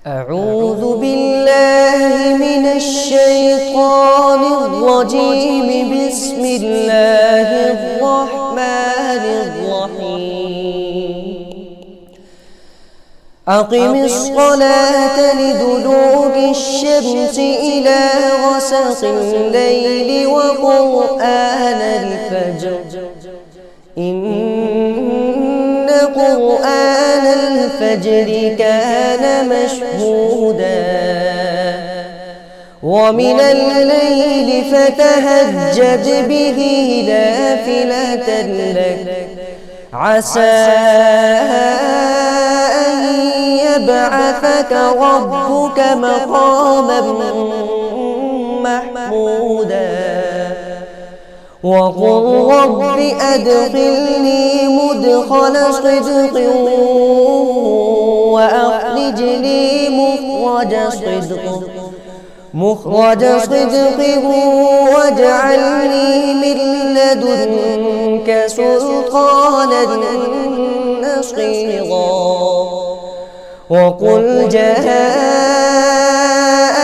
أعوذ بالله من الشيطان الرجيم. بسم الله الرحمن الرحيم. أقم الصلاة لدلوك الشمس إلى غسق الليل وقرآن الفجر إن قرآن الفجر كان مشهودا ومن الليل فتهجد به نافلة لك عسى أن يبعثك ربك مقاما محمودا وقل رب أدخلني مدخل صدق وأخرجني مخرج صدق واجعلني من لدنك سلطانا نصيرا وقل جاء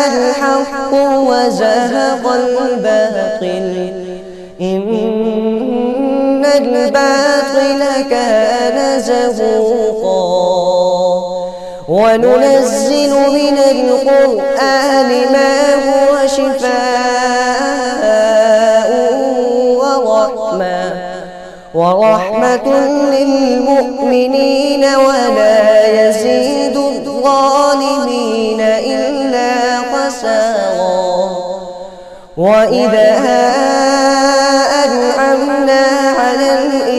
الحق وزهق الباطل إن الباطل كان زهوقا وننزل من القرآن ما هو شفاء ورحمة للمؤمنين ولا يزيد الظالمين إلا خسارا وإذا أنعمنا على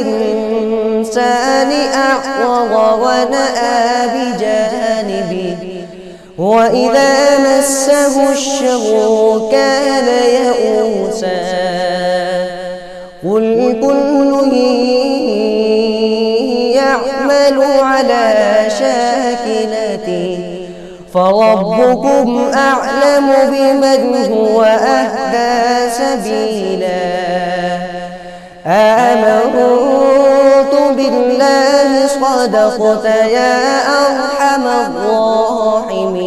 الإنسان أعرض ونأى بجانبه وإذا مسه الشر كان يئوسا قل كل يعمل على شاكلته فربكم أعلم بمن هو أهدى سبيلا آمنت بالله صدقت يا أرحم الراحمين.